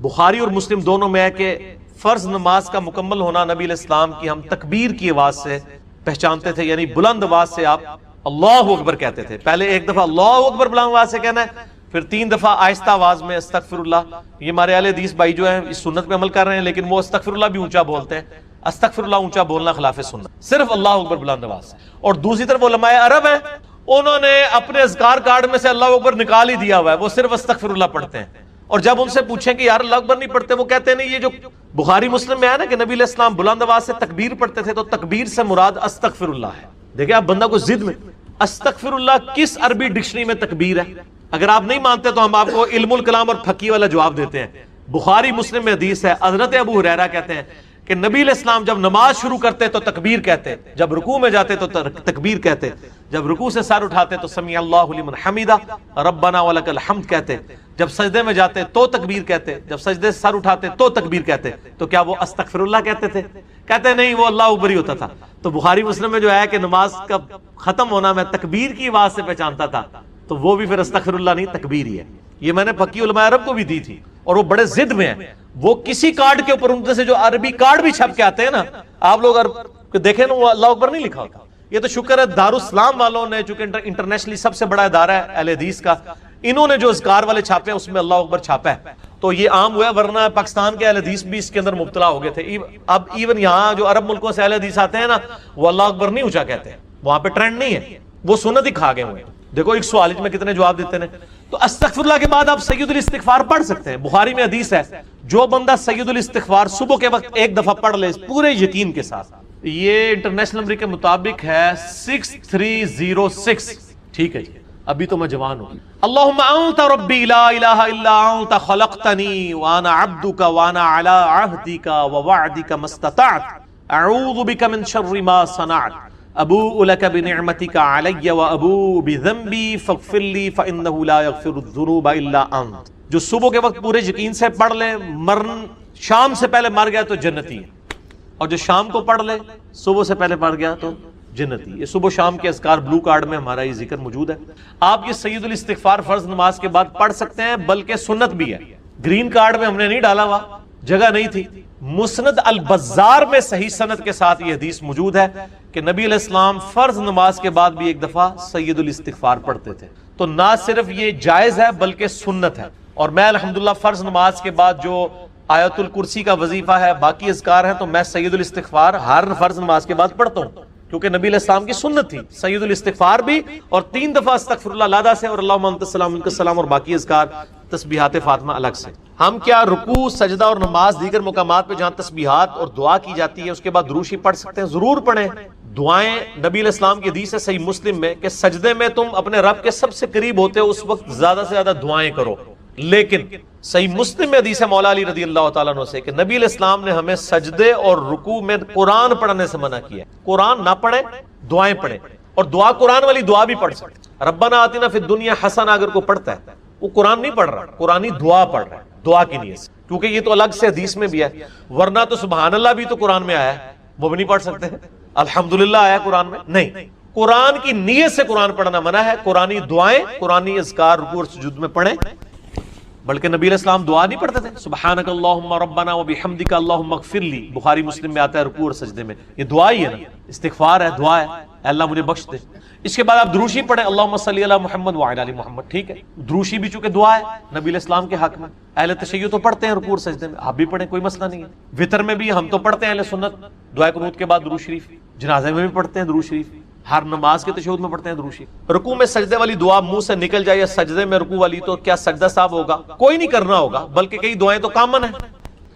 بخاری اور مسلم دونوں میں ہے کہ فرض نماز کا مکمل ہونا نبی علیہ السلام کی ہم تکبیر کی آواز سے پہچانتے تھے، یعنی بلند آواز سے آپ اللہ اکبر کہتے تھے. پہلے ایک دفعہ اللہ اکبر بلند آواز سے کہنا ہے، پھر 3 دفعہ آہستہ آواز میں استغفر اللہ. یہ ہمارے اہل حدیث بھائی جو ہیں اس سنت پہ عمل کر رہے ہیں، لیکن وہ استغفر اللہ بھی اونچا بولتے ہیں. استغفر اللہ اونچا بولنا خلاف سنت، صرف اللہ اکبر بلند آواز سے. اور دوسری طرف علماء عرب ہیں، انہوں نے اپنے اذکار کارڈ میں سے اللہ اکبر نکال ہی دیا ہوا ہے، وہ صرف استغفر اللہ پڑھتے ہیں. اور جب ان سے پوچھیں کہ یار اللہ اکبر نہیں پڑھتے، وہ کہتے ہیں نہیں، یہ جو بخاری مسلم میں ہے نا کہ نبی علیہ السلام بلند آواز سے تکبیر پڑھتے تھے، تو تکبیر سے مراد استغفر اللہ ہے. دیکھیں آپ بندہ کو ضد میں، استغفر اللہ کس عربی ڈکشنری میں تکبیر ہے؟ اگر آپ نہیں مانتے تو ہم آپ کو علم الکلام اور فقہ والا جواب دیتے ہیں. بخاری مسلم میں حدیث ہے، حضرت ابو ہریرہ کہتے ہیں کہ نبی علیہ السلام جب نماز شروع کرتے تو تکبیر کہتے، جب رکوع میں جاتے تو تکبیر کہتے، جب رکوع سے سر اٹھاتے تو سمیع اللہ لمن حمیدہ ربنا ولک الحمد کہتے، جب سجدے میں جاتے تو تکبیر کہتے، جب سجدے سے سر اٹھاتے تو تکبیر کہتے. تو کیا وہ استغفر اللہ کہتے تھے؟ کہتے نہیں، وہ اللہ اکبر ہی ہوتا تھا. تو بخاری مسلم میں جو ہے کہ نماز کا ختم ہونا میں تکبیر کی آواز سے پہچانتا تھا، تو وہ بھی پھر استغفر اللہ نہیں، تکبیر ہی ہے. یہ میں نے فقی علماء عرب کو بھی دی تھی، اور وہ بڑے ضد میں ہیں. وہ کسی کارڈ کے اوپر ان سے جو عربی کارڈ بھی چھپ کے آتے ہیں نا، آپ لوگ دیکھیں نا، وہ اللہ اکبر نہیں لکھا ہوتا. یہ تو شکر ہے دارالاسلام والوں نے، چونکہ انٹرنیشنلی سب سے بڑا ادارہ ہے اہل حدیث کا، انہوں نے جو اذکار والے چھاپے ہیں اس میں اللہ اکبر چھاپا ہے، تو یہ عام ہوا ہے. ورنہ پاکستان کے اہل حدیث بھی اس کے اندر مبتلا ہو گئے تھے. اب ایون یہاں جو عرب ملکوں سے اہل حدیث آتے ہیں نا، وہ اللہ اکبر نہیں اونچا کہتے ہیں، وہاں پہ ٹرینڈ نہیں ہے، وہ سنت ہی کھا گئے ہوئے ہیں. دیکھو ایک سوال میں کتنے جواب دیتے ہیں. تو استغفر اللہ کے بعد آپ سید الاستغفار پڑھ سکتے ہیں. بخاری میں حدیث ہے، جو بندہ سید الاستغفار صبح کے وقت ایک دفعہ پڑھ لے پورے یقین کے ساتھ، یہ انٹرنیشنل نمبر کے مطابق ہے 6306. ٹھیک ہے جی، ابھی تو میں جوان ہوں. اللہم انت ربی لا الہ الا انت خلقتنی وانا عبدک وانا علی عہدک ووعدک ما استطعت اعوذ بک من شر ما صنعت ابوء لک بنعمتک علی وابوء بذنبی فاغفر لی فانہ لا یغفر الذنوب الا انت. جو صبح کے وقت پورے یقین سے پڑھ لے، شام سے پہلے مر گیا تو جنتی ہے، اور جو شام کو پڑھ لے صبح سے پہلے پڑھ گیا تو جنتی. یہ صبح شام کے اذکار بلو کارڈ میں ہمارا یہ ذکر موجود ہے. آپ یہ سید الاستغفار فرض نماز کے بعد پڑھ سکتے ہیں، بلکہ سنت بھی ہے. گرین کارڈ میں ہم نے نہیں ڈالا ہوا، جگہ نہیں تھی. مسند البزار میں صحیح سند کے ساتھ یہ حدیث موجود ہے کہ نبی علیہ السلام فرض نماز کے بعد بھی ایک دفعہ سید الاستغفار پڑھتے تھے. تو نہ صرف یہ جائز ہے بلکہ سنت ہے. اور میں الحمدللہ فرض نماز کے بعد جو آیت الکرسی کا وظیفہ ہے، باقی اذکار ہیں، تو میں سید الاستغفار ہر فرض نماز کے بعد پڑھتا ہوں، کیونکہ نبی علیہ السلام کی سنت تھی سید الاستغفار بھی، اور 3 دفعہ استغفر اللہ علیہ سے، اور اللہم انت السلام منک السلام، اور باقی اذکار تسبیحات فاطمہ الگ سے. ہم کیا رکوع، سجدہ اور نماز دیگر مقامات پہ جہاں تسبیحات اور دعا کی جاتی ہے اس کے بعد درود شریف پڑھ سکتے ہیں؟ ضرور پڑھیں. دعائیں نبی علیہ السلام کی حدیث ہے صحیح مسلم میں کہ سجدے میں تم اپنے رب کے سب سے قریب ہوتے ہو، اس وقت زیادہ سے زیادہ دعائیں کرو. لیکن صحیح مسلم میں حدیث ہے مولا علی رضی اللہ تعالیٰ عنہ سے کہ نبی علیہ السلام نے ہمیں سجدے اور رکوع میں قرآن پڑھنے سے منع کیا ہے. قرآن نہ پڑھیں، دعائیں پڑھیں، اور دعا قرآن والی دعا بھی پڑھ سکتے. ربنا آتنا فی الدنیا حسنہ اگر کوئی پڑھتا ہے، وہ قرآن نہیں پڑھ رہا، قرآنی دعا پڑھ رہا ہے، دعا کی نیت سے، کیونکہ یہ تو الگ سے حدیث میں بھی ہے. ورنہ تو سبحان اللہ بھی تو قرآن میں آیا ہے، وہ بھی نہیں پڑھ سکتے. الحمدللہ آیا قرآن میں نہیں. قرآن کی نیت سے قرآن پڑھنا منع ہے. قرآنی دعائیں، قرآنی اذکار رکوع اور سجود میں پڑھیں. بلکہ نبی علیہ السلام دعا نہیں پڑھتے تھے، سبحانک اللہم ربنا وبحمدک اللہم اغفر لی، بخاری مسلم میں آتا ہے رکوع اور سجدے میں. یہ دعا ہی ہے نا، استغفار ہے، دعا ہے، اے اللہ مجھے بخش دے. اس کے بعد آپ درود شریف پڑھیں، اللہم صلی علی محمد وعلی آل محمد. ٹھیک ہے، درود شریف بھی چونکہ دعا ہے نبی علیہ السلام کے حق میں. اہل تشیع تو پڑھتے ہیں رکوع اور سجدے میں، آپ بھی پڑھیں، کوئی مسئلہ نہیں ہے. وطر میں بھی ہم تو پڑھتے ہیں اہل سنت، دعائے قنوت کے بعد درود شریف. جنازے میں بھی پڑھتے ہیں درود شریف، ہر نماز کے تشہد میں پڑھتے ہیں درود شریف. رکوع میں سجدے والی دعا منہ سے نکل جائے یا سجدے میں رکوع والی، تو کیا سجدہ صاحب ہوگا؟ کوئی نہیں کرنا ہوگا، بلکہ کئی دعائیں تو کامن ہیں.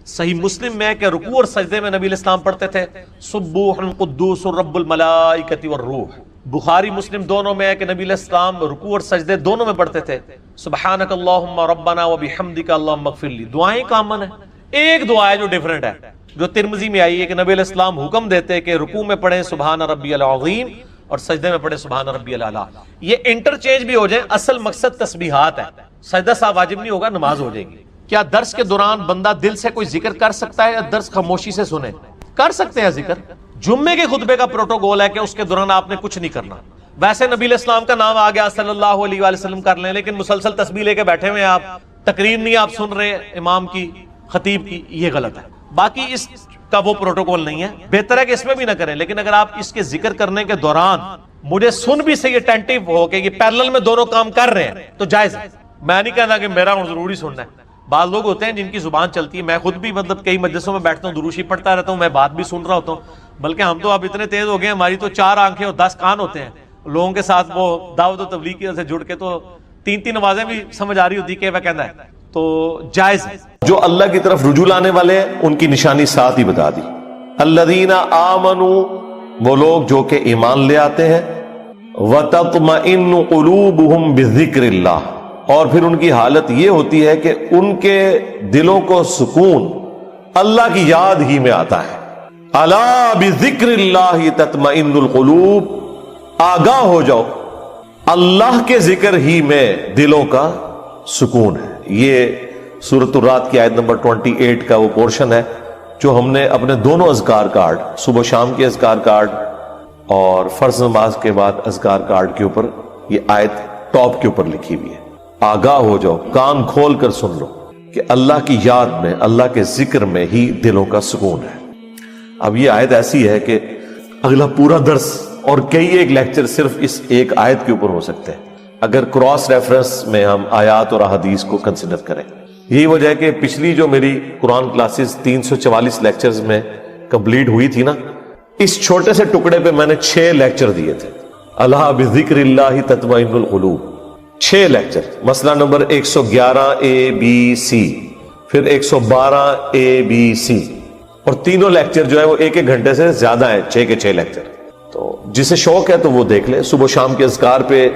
صحیح مسلم میں کہ رکوع اور سجدے میں نبی علیہ السلام پڑھتے تھے سبوح قدوس رب الملائکۃ والروح. بخاری مسلم دونوں میں ہے کہ نبی علیہ السلام رکوع اور سجدے دونوں میں پڑھتے تھے سبحانک اللہم ربنا وبحمدک اللہم اغفر لی. دعائیں کامن ہیں. ایک دعا ہے جو ڈیفرنٹ ہے، جو ترمذی میں آئی ہے کہ نبی علیہ السلام حکم دیتے کہ رکوع میں پڑھیں سبحان ربی العظیم اور سجدے میں پڑھیں سبحان ربی الاعلی. یہ انٹرچینج بھی ہو جائیں، اصل مقصد تسبیحات ہے. سجدہ صاحب واجب نہیں ہوگا، نماز ہو جائے گی. کیا درس کے دوران بندہ دل سے کوئی ذکر کر سکتا ہے یا درس خاموشی سے سنے؟ کر سکتے ہیں ذکر. جمعے کے خطبے کا پروٹوکول ہے کہ اس کے دوران آپ نے کچھ نہیں کرنا. ویسے نبی علیہ السلام کا نام آ گیا صلی اللہ علیہ وآلہ وسلم کر لیں، لیکن مسلسل تسبیح لے کے بیٹھے ہوئے آپ، تقریر نہیں آپ سن رہے امام کی، خطیب کی، یہ غلط ہے۔ باقی اس کا وہ پروٹوکول نہیں ہے، بہتر ہے کہ اس میں بھی نہ کریں، لیکن اگر آپ اس کے ذکر کرنے کے دوران مجھے سن بھی سے یہ ٹینٹیو ہو کہ یہ پیرلل میں دونوں کام کر رہے ہیں تو جائز ہے۔ میں نہیں کہنا کہ میرا ضروری سننا ہے، بعض لوگ ہوتے ہیں جن کی زبان چلتی ہے، میں خود بھی مطلب کئی مجلسوں میں بیٹھتا ہوں، دروشی پڑھتا رہتا ہوں، میں بات بھی سن رہا ہوتا ہوں، بلکہ ہم تو اب اتنے تیز ہو گئے ہیں، ہماری تو 4 آنکھیں اور 10 کان ہوتے ہیں، لوگوں کے ساتھ وہ دعوت و تبلیغ کی وجہ سے جڑ کے تو 3 نمازیں بھی سمجھ آ رہی ہوتی کہ وہ کہنا ہے، تو جائز ہے۔ جو اللہ کی طرف رجوع لانے والے ہیں ان کی نشانی ساتھ ہی بتا دی، الذین آمنوا، وہ لوگ جو کہ ایمان لے آتے ہیں، وتطمئن قلوبہم بذکر اللہ، اور پھر ان کی حالت یہ ہوتی ہے کہ ان کے دلوں کو سکون اللہ کی یاد ہی میں آتا ہے۔ الا بذکر اللہ تطمئن القلوب، آگاہ ہو جاؤ، اللہ کے ذکر ہی میں دلوں کا سکون ہے۔ یہ سورۃ الرعد کی آیت نمبر 28 کا وہ پورشن ہے جو ہم نے اپنے دونوں اذکار کارڈ، صبح شام کے اذکار کارڈ اور فرض نماز کے بعد اذکار کارڈ کے اوپر یہ آیت ٹاپ کے اوپر لکھی ہوئی ہے۔ آگاہ ہو جاؤ، کان کھول کر سن لو کہ اللہ کی یاد میں، اللہ کے ذکر میں ہی دلوں کا سکون ہے۔ اب یہ آیت ایسی ہے کہ اگلا پورا درس اور کئی ایک لیکچر صرف اس ایک آیت کے اوپر ہو سکتے ہیں اگر کراس ریفرنس میں ہم آیات اور احادیث کو کنسیڈر کریں۔ یہی وجہ ہے کہ پچھلی جو میری قرآن کلاسز 344 لیکچرز میں کمپلیٹ ہوئی تھی نا، اس چھوٹے سے ٹکڑے پہ میں نے 6 لیکچر دیے تھے، اللہ بذکر اللہ تطمئن القلوب، 6 لیکچر، مسئلہ نمبر 111 ABC، پھر 112 ABC، اور تینوں لیکچر جو ہے وہ 1 گھنٹے سے زیادہ ہیں، 6 کے 6 لیکچر۔ تو جسے شوق ہے تو وہ دیکھ لے، صبح شام کے اذکار پہ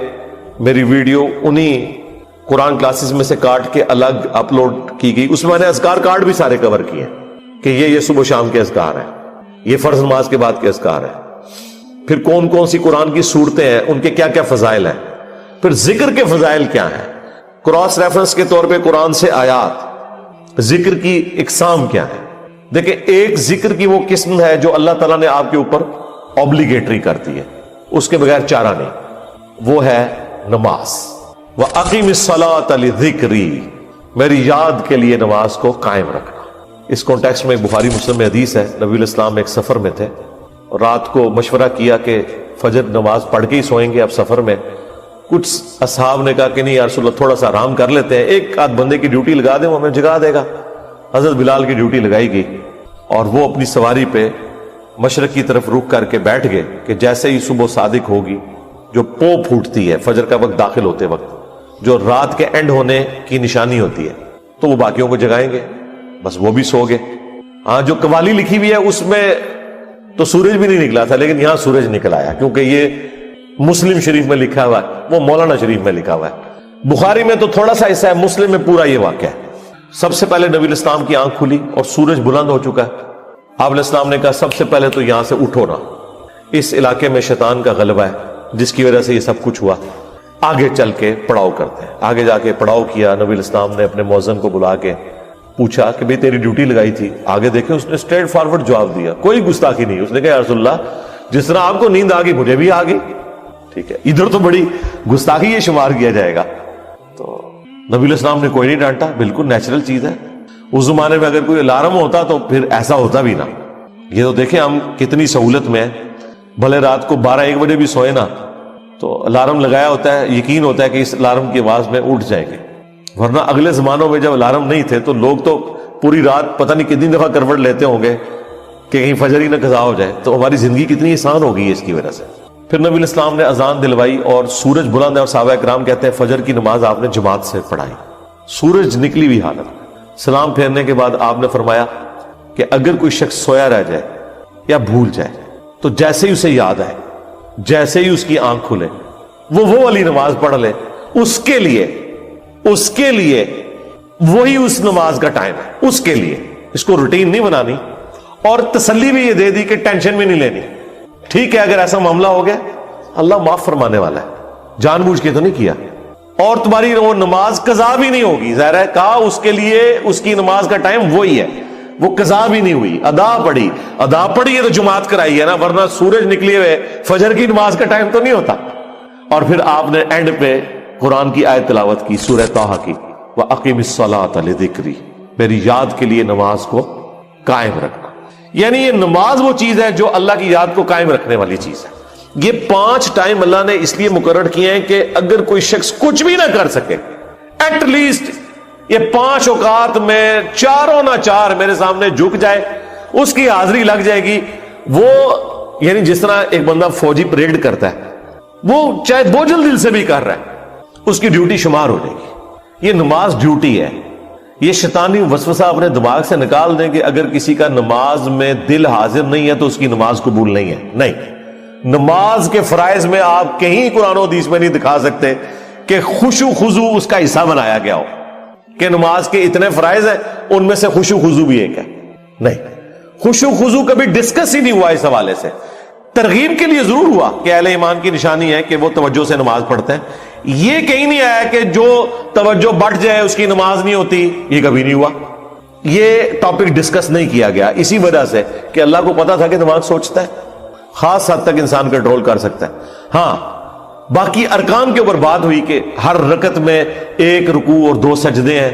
میری ویڈیو انہی قرآن کلاسز میں سے کاٹ کے الگ اپلوڈ کی گئی، اس میں نے اذکار کارڈ بھی سارے کور کیے کہ یہ صبح شام کے اذکار ہیں، یہ فرض نماز کے بعد کے اذکار ہیں، پھر کون کون سی قرآن کی صورتیں ہیں، ان کے کیا کیا فضائل ہیں، پھر ذکر کے فضائل کیا ہیں، کراس ریفرنس کے طور پہ قرآن سے آیات، ذکر کی اقسام کیا ہے۔ دیکھیں، ایک ذکر کی وہ قسم ہے جو اللہ تعالیٰ نے آپ کے اوپر اوبلیگیٹری کرتی ہے، اس کے بغیر چارہ نہیں، وہ ہے نماز۔ وَأَقِمِ الصَّلَاةَ لِذِكْرِي، میری یاد کے لیے نماز کو قائم رکھنا۔ اس کانٹیکسٹ میں ایک بخاری مسلم میں حدیث ہے، نبی علیہ السلام ایک سفر میں تھے، رات کو مشورہ کیا کہ فجر نماز پڑھ کے ہی سوئیں گے اب سفر میں۔ کچھ اصحاب نے کہا کہ نہیں یا رسول اللہ تھوڑا سا آرام کر لیتے ہیں، ایک آدھ بندے کی ڈیوٹی لگا دیں وہ ہمیں جگا دے گا۔ حضرت بلال کی ڈیوٹی لگائی گئی اور وہ اپنی سواری پہ مشرق کی طرف رخ کر کے بیٹھ گئے کہ جیسے ہی صبح صادق ہوگی، جو پو پھوٹتی ہے فجر کا وقت داخل ہوتے وقت، جو رات کے اینڈ ہونے کی نشانی ہوتی ہے، تو وہ باقیوں کو جگائیں گے، بس وہ بھی سو گئے۔ ہاں، جو قوالی لکھی ہوئی ہے اس میں تو سورج بھی نہیں نکلا تھا، لیکن یہاں سورج نکل آیا، کیونکہ یہ مسلم شریف میں لکھا ہوا ہے، وہ مولانا شریف میں لکھا ہوا ہے۔ بخاری میں تو تھوڑا سا حصہ ہے، مسلم میں پورا یہ واقعہ ہے۔ سب سے پہلے نبی علیہ السلام کی آنکھ کھلی اور سورج بلند ہو چکا ہے۔ آپ علیہ السلام نے کہا سب سے پہلے تو یہاں سے اٹھو نا، اس علاقے میں شیطان کا غلبہ ہے جس کی وجہ سے یہ سب کچھ ہوا، آگے چل کے پڑاؤ کرتے ہیں۔ آگے جا کے پڑاؤ کیا، نبی علیہ السلام نے اپنے مؤذن کو بلا کے پوچھا کہ بھئی تیری ڈیوٹی لگائی تھی؟ آگے دیکھیں اس نے اسٹریٹ فارورڈ جواب دیا، کوئی گستاخی نہیں۔ اس نے کہا یا رسول اللہ جس طرح آپ کو نیند آ گئی مجھے بھی آ گئی، ٹھیک ہے، ادھر تو بڑی گستاخی یہ شمار کیا جائے گا۔ تو نبی علیہ السلام نے کوئی نہیں ڈانٹا، بالکل نیچرل چیز ہے۔ اس زمانے میں اگر کوئی الارم ہوتا تو پھر ایسا ہوتا بھی نہ۔ یہ تو دیکھیں ہم کتنی سہولت میں ہیں، بھلے رات کو 12-1 بجے بھی سوئے نا تو الارم لگایا ہوتا ہے، یقین ہوتا ہے کہ اس الارم کی آواز میں اٹھ جائیں گے، ورنہ اگلے زمانوں میں جب الارم نہیں تھے تو لوگ تو پوری رات پتہ نہیں کتنی دفعہ کروٹ لیتے ہوں گے کہ کہیں فجر ہی نہ قضا ہو جائے۔ تو ہماری زندگی کتنی آسان ہو گئی ہے اس کی وجہ سے۔ پھر نبی علیہ السلام نے اذان دلوائی اور سورج بلند ہے، اور صحابہ کرام کہتے ہیں فجر کی نماز آپ نے جماعت سے پڑھائی، سورج نکلی ہوئی حالت۔ سلام پھیرنے کے بعد آپ نے فرمایا کہ اگر کوئی شخص سویا رہ جائے یا بھول جائے تو جیسے ہی اسے یاد آئے، جیسے ہی اس کی آنکھ کھلے، وہ والی نماز پڑھ لے، اس کے لیے وہی اس نماز کا ٹائم ہے، اس کے لیے۔ اس کو روٹین نہیں بنانی، اور تسلی بھی یہ دے دی کہ ٹینشن بھی نہیں لینی، ٹھیک ہے اگر ایسا معاملہ ہو گیا اللہ معاف فرمانے والا ہے، جان بوجھ کے تو نہیں کیا، اور تمہاری وہ نماز قضا بھی نہیں ہوگی۔ ظاہر ہے کہا اس کے لیے اس کی نماز کا ٹائم وہی ہے، وہ قضا بھی نہیں ہوئی، ادا پڑھی ہے تو جماعت کرائی ہے نا، ورنہ سورج نکلے ہوئے فجر کی نماز کا ٹائم تو نہیں ہوتا۔ اور پھر آپ نے اینڈ پہ قرآن کی آیت تلاوت کی، سورہ طٰہٰ کی، وَأَقِمِ الصَّلَاةَ لِذِكْرِي، میری یاد کے لیے نماز کو قائم رکھنا. یعنی یہ نماز وہ چیز ہے جو اللہ کی یاد کو قائم رکھنے والی چیز ہے. یہ 5 ٹائم اللہ نے اس لیے مقرر کیے ہیں کہ اگر کوئی شخص کچھ بھی نہ کر سکے، ایٹ لیسٹ یہ 5 اوقات میں چاروں نہ چار میرے سامنے جھک جائے، اس کی حاضری لگ جائے گی. وہ یعنی جس طرح ایک بندہ فوجی پریڈ کرتا ہے، وہ چاہے بوجھل دل سے بھی کر رہا ہے، اس کی ڈیوٹی شمار ہو جائے گی. یہ نماز ڈیوٹی ہے. یہ شیطانی وسوسہ اپنے دماغ سے نکال دیں کہ اگر کسی کا نماز میں دل حاضر نہیں ہے تو اس کی نماز قبول نہیں ہے. نہیں، نماز کے فرائض میں آپ کہیں قرآن و حدیث میں نہیں دکھا سکتے کہ خشوع خضوع اس کا حصہ بنایا گیا ہو کہ نماز کے اتنے فرائض ہیں ان میں سے خشوع خضوع بھی ایک ہے. نہیں، خشوع خضوع کبھی ڈسکس ہی نہیں ہوا اس حوالے سے. ترغیب کے لیے ضرور ہوا کہ اہل ایمان کی نشانی ہے کہ وہ توجہ سے نماز پڑھتے ہیں. یہ کہیں نہیں آیا کہ جو توجہ بٹ جائے اس کی نماز نہیں ہوتی، یہ کبھی نہیں ہوا. یہ ٹاپک ڈسکس نہیں کیا گیا اسی وجہ سے کہ اللہ کو پتا تھا کہ دماغ سوچتا ہے، خاص حد تک انسان کنٹرول کر سکتا ہے. ہاں، باقی ارکان کے اوپر بات ہوئی کہ ہر رکعت میں 1 رکوع اور 2 سجدے ہیں.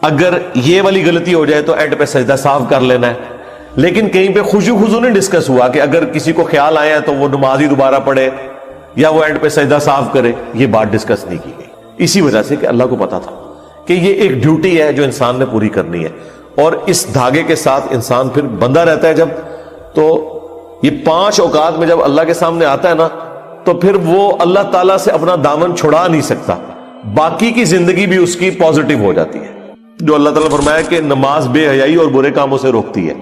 اگر یہ والی غلطی ہو جائے تو اینڈ پہ سجدہ صاف کر لینا ہے. لیکن کہیں پہ خشوع خضوع نہیں ڈسکس ہوا کہ اگر کسی کو خیال آیا تو وہ نماز ہی دوبارہ پڑھے یا وہ اینڈ پہ سجدہ صاف کرے. یہ بات ڈسکس نہیں کی گئی اسی وجہ سے کہ اللہ کو پتا تھا کہ یہ ایک ڈیوٹی ہے جو انسان نے پوری کرنی ہے. اور اس دھاگے کے ساتھ انسان پھر بندہ رہتا ہے جب، تو یہ 5 اوقات میں جب اللہ کے سامنے آتا ہے نا تو پھر وہ اللہ تعالیٰ سے اپنا دامن چھڑا نہیں سکتا. باقی کی زندگی بھی اس کی پازیٹیو ہو جاتی ہے. جو اللہ تعالیٰ فرمایا کہ نماز بے حیائی اور برے کاموں سے روکتی ہے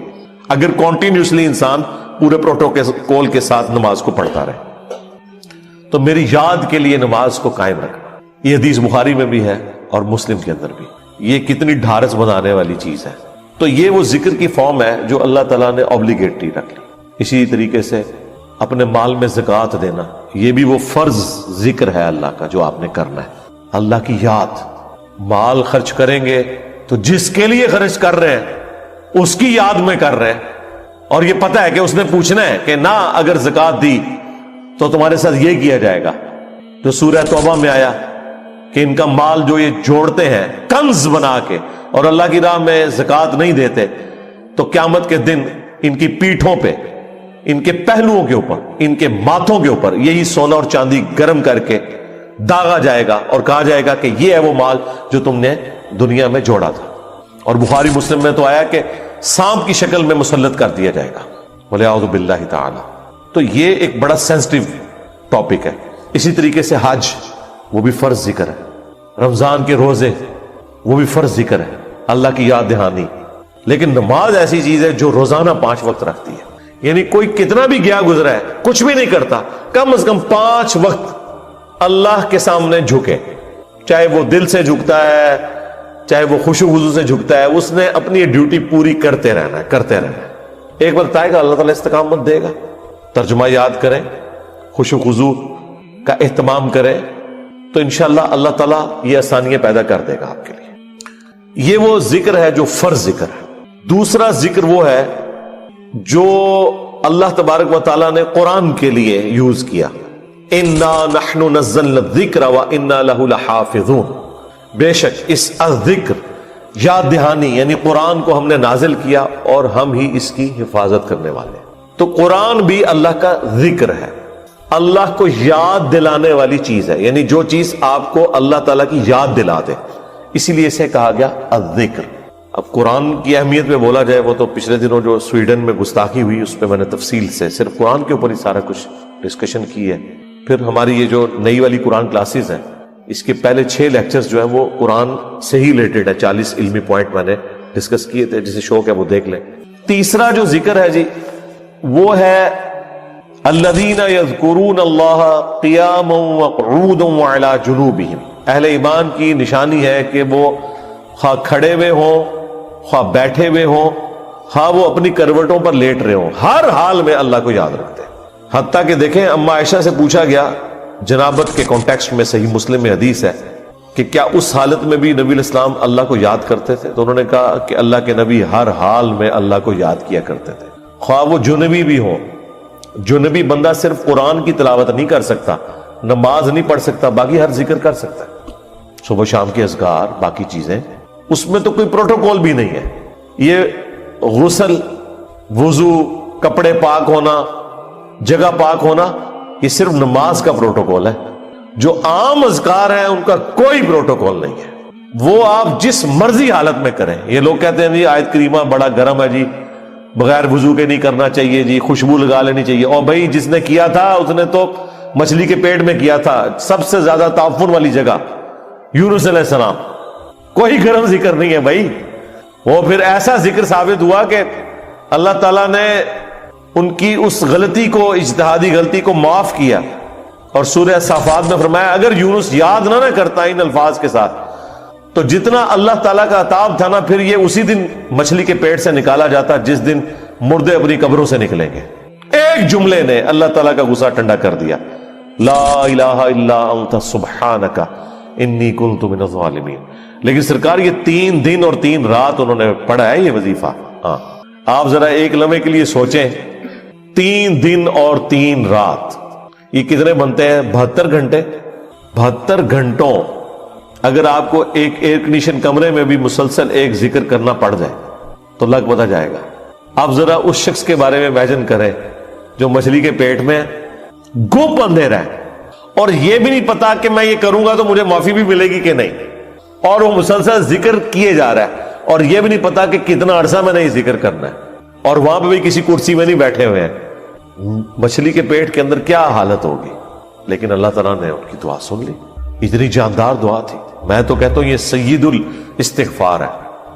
اگر کنٹینیوسلی انسان پورے پروٹوکول کے ساتھ نماز کو پڑھتا رہے. تو میری یاد کے لیے نماز کو قائم رکھنا، یہ حدیث بخاری میں بھی ہے اور مسلم کے اندر بھی. یہ کتنی ڈھارس بنانے والی چیز ہے. تو یہ وہ ذکر کی فارم ہے جو اللہ تعالیٰ نے اوبلیگیٹری رکھ لی. اسی طریقے سے اپنے مال میں زکوٰۃ دینا، یہ بھی وہ فرض ذکر ہے اللہ کا جو آپ نے کرنا ہے. اللہ کی یاد، مال خرچ کریں گے تو جس کے لیے خرچ کر رہے ہیں اس کی یاد میں کر رہے ہیں، اور یہ پتہ ہے کہ اس نے پوچھنا ہے کہ نہ اگر زکوٰۃ دی تو تمہارے ساتھ یہ کیا جائے گا. جو سورہ توبہ میں آیا کہ ان کا مال جو یہ جوڑتے ہیں کنز بنا کے اور اللہ کی راہ میں زکوٰۃ نہیں دیتے تو قیامت کے دن ان کی پیٹھوں پہ، ان کے پہلوؤں کے اوپر، ان کے ماتھوں کے اوپر یہی سونا اور چاندی گرم کر کے داغا جائے گا اور کہا جائے گا کہ یہ ہے وہ مال جو تم نے دنیا میں جوڑا تھا. اور بخاری مسلم میں تو آیا کہ سانپ کی شکل میں مسلط کر دیا جائے گا، وَلِعَوْذُ بِاللَّهِ تعالی. تو یہ ایک بڑا سینسٹیو ٹاپک ہے. اسی طریقے سے حج، وہ بھی فرض ذکر ہے. رمضان کے روزے، وہ بھی فرض ذکر ہے، اللہ کی یاد دہانی. لیکن نماز ایسی چیز ہے جو روزانہ 5 وقت رکھتی ہے. یعنی کوئی کتنا بھی گیا گزرا ہے، کچھ بھی نہیں کرتا، کم از کم 5 وقت اللہ کے سامنے جھکے. چاہے وہ دل سے جھکتا ہے، چاہے وہ خشوع خضوع سے جھکتا ہے، اس نے اپنی ڈیوٹی پوری کرتے رہنا ہے، کرتے رہنا ہے. ایک وقت آئے گا اللہ تعالیٰ استقامت دے گا. ترجمہ یاد کریں، خشوع خضوع کا اہتمام کریں تو انشاءاللہ اللہ تعالیٰ یہ آسانیاں پیدا کر دے گا آپ کے لیے. یہ وہ ذکر ہے جو فرض ذکر ہے. دوسرا ذکر وہ ہے جو اللہ تبارک و تعالیٰ نے قرآن کے لیے یوز کیا. اِنَّا نَحْنُ نَزَّلْنَا الذِّكْرَ وَإِنَّا لَهُ لَحَافِظُونَ. بے شک اس الذکر، یاد دہانی یعنی قرآن کو ہم نے نازل کیا اور ہم ہی اس کی حفاظت کرنے والے. تو قرآن بھی اللہ کا ذکر ہے، اللہ کو یاد دلانے والی چیز ہے. یعنی جو چیز آپ کو اللہ تعالیٰ کی یاد دلا دے، اسی لیے اسے کہا گیا الذکر. اب قرآن کی اہمیت میں بولا جائے، وہ تو پچھلے دنوں جو سویڈن میں گستاخی ہوئی اس پہ میں نے تفصیل سے صرف قرآن کے اوپر ہی سارا کچھ ڈسکشن کی ہے. پھر ہماری یہ جو نئی والی قرآن کلاسز ہیں، اس کے پہلے 6 لیکچرز جو ہیں وہ قرآن سے ہی ریلیٹڈ ہے. 40 علمی پوائنٹ میں نے ڈسکس کیے تھے، جسے شوق ہے وہ دیکھ لیں. تیسرا جو ذکر ہے جی، وہ ہے الذین یذکرون اللہ قیاما وقعودا وعلی جنوبہم. اہل ایمان کی نشانی ہے کہ وہ خواہ کھڑے ہوئے ہوں، خواہ بیٹھے ہوئے ہوں، خواہ وہ اپنی کروٹوں پر لیٹ رہے ہوں، ہر حال میں اللہ کو یاد رکھتے ہیں. حتیٰ کہ دیکھیں اما عائشہ سے پوچھا گیا جنابت کے کانٹیکسٹ میں، صحیح مسلم میں حدیث ہے کہ کیا اس حالت میں بھی نبی الاسلام اللہ کو یاد کرتے تھے؟ تو انہوں نے کہا کہ اللہ کے نبی ہر حال میں اللہ کو یاد کیا کرتے تھے، خواہ وہ جنبی بھی ہوں. جنبی بندہ صرف قرآن کی تلاوت نہیں کر سکتا، نماز نہیں پڑھ سکتا، باقی ہر ذکر کر سکتا ہے، صبح شام کے اذکار، باقی چیزیں. اس میں تو کوئی پروٹوکول بھی نہیں ہے. یہ غسل، وضو، کپڑے پاک ہونا، جگہ پاک ہونا، یہ صرف نماز کا پروٹوکول ہے. جو عام اذکار ہیں ان کا کوئی پروٹوکول نہیں ہے. وہ آپ جس مرضی حالت میں کریں. یہ لوگ کہتے ہیں جی آیت کریمہ بڑا گرم ہے جی، بغیر وضو کے نہیں کرنا چاہیے جی، خوشبو لگا لینی چاہیے. اور بھائی جس نے کیا تھا اس نے تو مچھلی کے پیٹ میں کیا تھا، سب سے زیادہ تعفن والی جگہ یونس علیہ السلام. کوئی گرم ذکر نہیں ہے بھائی. وہ پھر ایسا ذکر ثابت ہوا کہ اللہ تعالیٰ نے ان کی اس غلطی کو، اجتہادی غلطی کو معاف کیا. اور سورہ صافات میں فرمایا اگر یونس یاد نہ کرتا ان الفاظ کے ساتھ تو جتنا اللہ تعالیٰ کا عطاب تھا نا، پھر یہ اسی دن مچھلی کے پیٹ سے نکالا جاتا جس دن مردے اپنی قبروں سے نکلیں گے. ایک جملے نے اللہ تعالیٰ کا غصہ ٹھنڈا کر دیا. لا الہ الا انت سبحانک انی کنت من الظالمین. لیکن سرکار یہ 3 دن اور 3 رات انہوں نے پڑھا ہے یہ وظیفہ. ہاں آپ ذرا ایک لمحے کے لیے سوچیں، 3 دن اور 3 رات، یہ کتنے بنتے ہیں؟ 72 گھنٹے. 72 گھنٹوں اگر آپ کو ایک ایئر کنڈیشن کمرے میں بھی مسلسل ایک ذکر کرنا پڑ جائے تو لگ پتہ جائے گا. آپ ذرا اس شخص کے بارے میں امیجن کریں جو مچھلی کے پیٹ میں گپ اندھیرا ہے اور یہ بھی نہیں پتا کہ میں یہ کروں گا تو مجھے معافی بھی ملے گی کہ نہیں، اور وہ مسلسل ذکر کیے جا رہا ہے اور یہ بھی نہیں پتا کہ کتنا عرصہ میں نے یہ ذکر کرنا ہے، اور وہاں پہ بھی کسی کرسی میں نہیں بیٹھے ہوئے ہیں. مچھلی کے پیٹ کے اندر کیا حالت ہوگی. لیکن اللہ تعالیٰ نے ان کی دعا سن لی. اتنی جاندار دعا تھی. میں تو کہتا ہوں یہ سید الاستغفار ہے.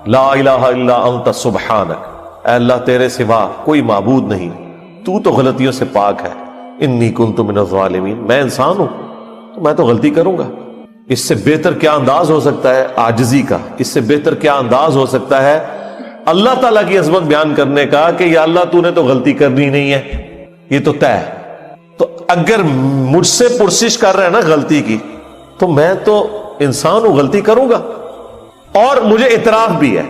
لا الہ الا انت سبحانک، اے اللہ تیرے سوا کوئی معبود نہیں، تو تو غلطیوں سے پاک ہے. انی کنت من الظالمین، میں انسان ہوں تو میں تو غلطی کروں گا. اس سے بہتر کیا انداز ہو سکتا ہے عاجزی کا، اس سے بہتر کیا انداز ہو سکتا ہے اللہ تعالیٰ کی عظمت بیان کرنے کا کہ یا اللہ تو نے تو غلطی کرنی نہیں ہے، یہ تو طے ہے. تو اگر مجھ سے پرسش کر رہے ہیں نا غلطی کی تو میں تو انسان ہوں، غلطی کروں گا، اور مجھے اعتراف بھی ہے،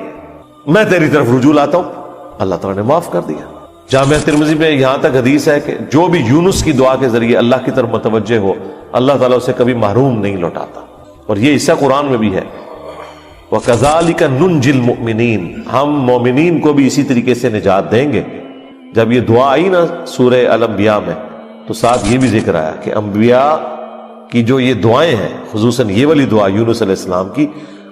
میں تیری طرف رجوع لاتا ہوں. اللہ تعالیٰ نے معاف کر دیا. جامعہ ترمذی میں یہاں تک حدیث ہے کہ جو بھی یونس کی دعا کے ذریعے اللہ کی طرف متوجہ ہو اللہ تعالیٰ اسے کبھی محروم نہیں لوٹاتا. اور یہ حصہ قرآن میں بھی ہے، وَكَذَلِكَ نُنْجِي الْمُؤْمِنِينَ، ہم مومنین کو بھی اسی طریقے سے نجات دیں گے. جب یہ دعا آئی نا سورہ الانبیاء میں تو ساتھ یہ بھی ذکر آیا کہ انبیاء کی جو یہ دعائیں ہیں، خصوصاً یہ والی دعا یونس علیہ السلام کی،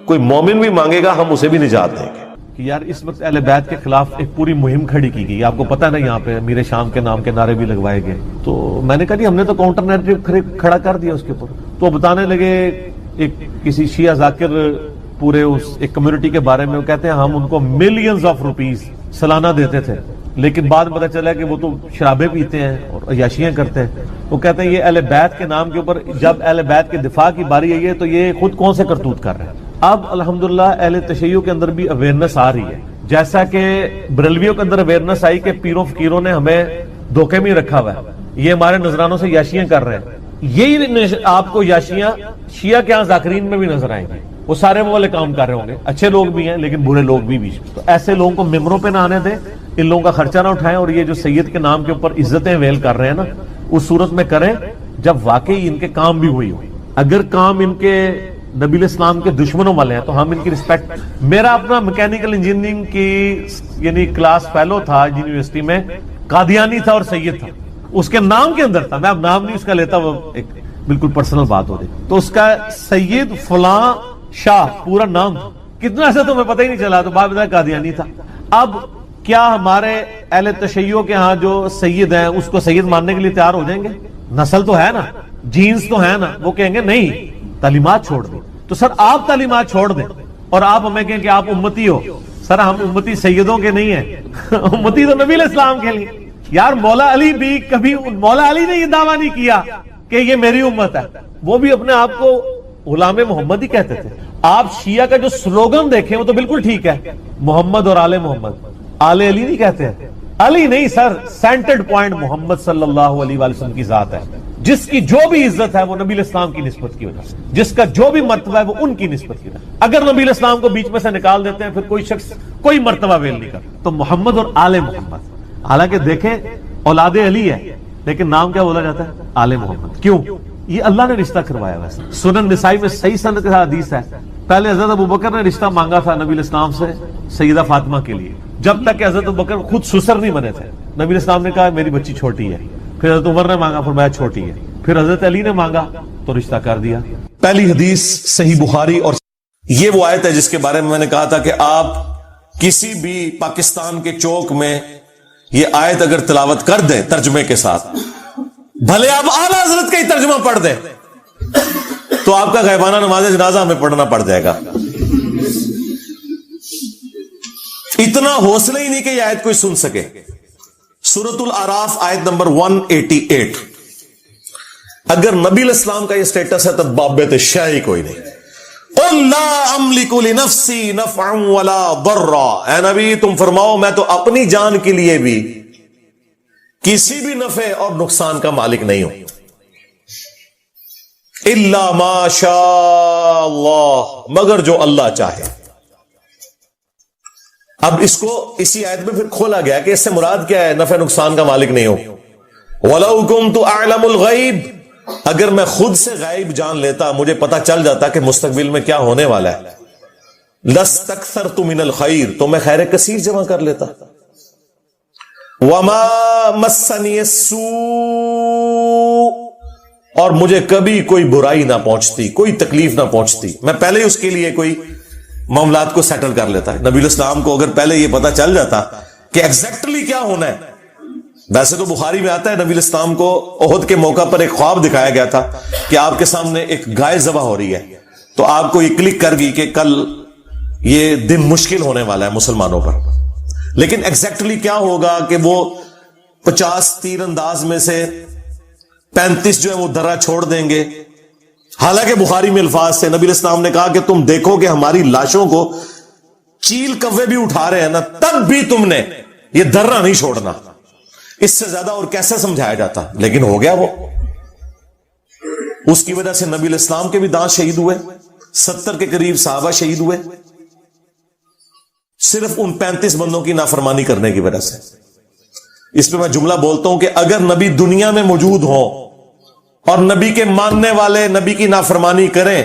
کوئی مومن بھی مانگے گا ہم اسے بھی نجات دیں گے. کہ یار اس وقت اہل بیت کے خلاف ایک پوری مہم کھڑی کی گئی. آپ کو پتہ نا یہاں پہ امیر شام کے نام کے نعرے بھی لگوائے گئے. تو میں نے کہا جی ہم نے تو کاؤنٹر نیریٹو کھڑا کر دیا اس کے اوپر. تو بتانے لگے ایک کسی شیعہ ذاکر پورے اس ایک کمیونٹی کے بارے میں، وہ کہتے ہیں ہم ان کو ملینز آف روپیز سالانہ دیتے تھے، لیکن بعد میں پتہ چلا کہ وہ تو شرابیں پیتے ہیں اور عیاشیاں کرتے ہیں. وہ کہتے ہیں یہ اہل بیت کے نام کے اوپر جب اہل بیت کے دفاع کی باری آئی ہے تو یہ خود کون سے کرتوت کر رہے ہیں. اب الحمدللہ اہل تشیع کے اندر بھی اویئرنس آ رہی ہے، جیسا کہ بریلویوں کے اندر اویئرنس آئی کہ پیروں فقیروں نے ہمیں دھوکے میں رکھا ہوا ہے، یہ ہمارے نذرانوں سے یاشیاں کر رہے ہیں. یہی آپ کو یاشیاں شیعہ کے ہاں ذاکرین میں بھی نظر آئیں گے. وہ سارے وہ والے کام کر رہے ہوں گے، اچھے لوگ بھی ہیں لیکن برے لوگ بھی بیچ میں. تو ایسے لوگوں کو ممبروں پہ نہ آنے دیں، ان لوگوں کا خرچہ نہ اٹھائیں، اور یہ جو سید کے نام کے اوپر عزتیں ویل کر رہے ہیں نا اس صورت میں کریں جب واقعی ان کے کام بھی ہوئی ہوئی. اگر کام ان کے نبی الاسلام کے دشمنوں والے ہیں تو ہم ان کی رسپیکٹ. میرا اپنا میکینیکل انجینئرنگ کی یعنی کلاس فیلو تھا یونیورسٹی میں، قادیانی تھا اور سید تھا، اس کے نام کے اندر تھا. میں اب نام نہیں اس کا لیتا، وہ ایک بالکل پرسنل بات ہو رہی. تو اس کا سید فلاں شاہ پورا نام تھا. کتنا سے تمہیں پتہ ہی نہیں چلا، تو بعد میں قادیانی تھا. اب کیا ہمارے اہل تشیع کے ہاں جو سید ہیں اس کو سید ماننے کے لیے تیار ہو جائیں گے؟ نسل تو ہے نا، جینز تو ہے نا. وہ کہیں گے نہیں تعلیمات چھوڑ دیں. تو سر آپ تعلیمات چھوڑ دیں اور آپ ہمیں کہیں کہ آپ امتی ہو. سر ہم امتی سیدوں کے نہیں ہیں، امتی تو نبی علیہ السلام کے لیے. یار مولا علی بھی کبھی، مولا علی نے یہ دعویٰ نہیں کیا کہ یہ میری امت ہے، وہ بھی اپنے آپ کو غلام محمد ہی کہتے تھے. آپ شیعہ کا جو سلوگن دیکھیں وہ تو بالکل ٹھیک ہے، محمد اور آل محمد. آل علی نہیں کہتے ہیں، علی نہیں سر، سینٹرڈ پوائنٹ محمد صلی اللہ علیہ وآلہ وسلم کی ذات ہے، جس کی جو بھی عزت ہے وہ نبی الاسلام کی نسبت کی وجہ سے، جس کا جو بھی مرتبہ ہے وہ ان کی نسبت کی وجہ سے. اگر نبی الاسلام کو بیچ میں سے نکال دیتے ہیں پھر کوئی شخص کوئی مرتبہ ویل نہیں کرتا. تو محمد اور آل محمد، حالانکہ دیکھیں اولاد علی ہے لیکن نام کیا بولا جاتا ہے؟ آل محمد. کیوں؟ یہ اللہ نے رشتہ کروایا. ویسے سنن نسائی میں صحیح سند کے حدیث ہے پہلے حضرت ابوبکر نے رشتہ مانگا تھا نبی الاسلام سے سیدہ فاطمہ کے لیے، جب تک کہ حضرت ابوبکر خود سسر نہیں بنے تھے۔ نبی الاسلام نے کہا میری بچی چھوٹی ہے، پھر حضرت عمر نے مانگا، فرمایا چھوٹی ہے، پھر حضرت علی نے مانگا تو رشتہ کر دیا۔ پہلی حدیث صحیح بخاری، اور یہ وہ آیت ہے جس کے بارے میں نے کہا تھا کہ آپ کسی بھی پاکستان کے چوک میں یہ آیت اگر تلاوت کر دیں ترجمے کے ساتھ، بھلے آپ اعلیٰ حضرت کا ہی ترجمہ پڑھ دیں، تو آپ کا غیبانہ نماز جنازہ ہمیں پڑھنا پڑ جائے گا۔ اتنا حوصلہ ہی نہیں کہ یہ آیت کوئی سن سکے۔ سورۃ الاعراف آیت نمبر 188، اگر نبی الاسلام کا یہ سٹیٹس ہے تو بابت شاہ ہی کوئی نہیں۔ قل لا املک لنفسی نفعا ولا ضرا، اے نبی تم فرماؤ میں تو اپنی جان کے لیے بھی کسی بھی نفع اور نقصان کا مالک نہیں ہوں، الا ما شاء اللہ، مگر جو اللہ چاہے۔ اب اس کو اسی آیت میں پھر کھولا گیا کہ اس سے مراد کیا ہے نفع نقصان کا مالک نہیں ہوں۔ وَلَوْ كُنْتُ أَعْلَمُ الْغَيْبِ، اگر میں خود سے غائب جان لیتا، مجھے پتا چل جاتا کہ مستقبل میں کیا ہونے والا ہے، لَاسْتَكْثَرْتُ مِنَ الْخَيْرِ، تو میں خیر کثیر جمع کر لیتا۔ وَمَا مَسَّنِيَ السُّوءُ، اور مجھے کبھی کوئی برائی نہ پہنچتی، کوئی تکلیف نہ پہنچتی، میں پہلے ہی اس کے لیے کوئی معاملات کو سیٹل کر لیتا ہے۔ نبی الاسلام کو اگر پہلے یہ پتا چل جاتا کہ ایگزیکٹلی کیا ہونا ہے، ویسے تو بخاری میں آتا ہے نبی الاسلام کو احد کے موقع پر ایک خواب دکھایا گیا تھا کہ آپ کے سامنے ایک گائے ذبح ہو رہی ہے، تو آپ کو یہ کلک کر گئی کہ کل یہ دن مشکل ہونے والا ہے مسلمانوں پر، لیکن ایگزیکٹلی کیا ہوگا کہ وہ 50 تیر انداز میں سے 35 جو ہے وہ درہ چھوڑ دیں گے۔ حالانکہ بخاری میں الفاظ سے نبی الاسلام نے کہا کہ تم دیکھو کہ ہماری لاشوں کو چیل کوے بھی اٹھا رہے ہیں نا، تب بھی تم نے یہ درہ نہیں چھوڑنا۔ اس سے زیادہ اور کیسے سمجھایا جاتا، لیکن ہو گیا وہ۔ اس کی وجہ سے نبی الاسلام کے بھی دانت شہید ہوئے، 70 کے قریب صحابہ شہید ہوئے، صرف ان 35 بندوں کی نافرمانی کرنے کی وجہ سے۔ اس پہ میں جملہ بولتا ہوں کہ اگر نبی دنیا میں موجود ہوں اور نبی کے ماننے والے نبی کی نافرمانی کریں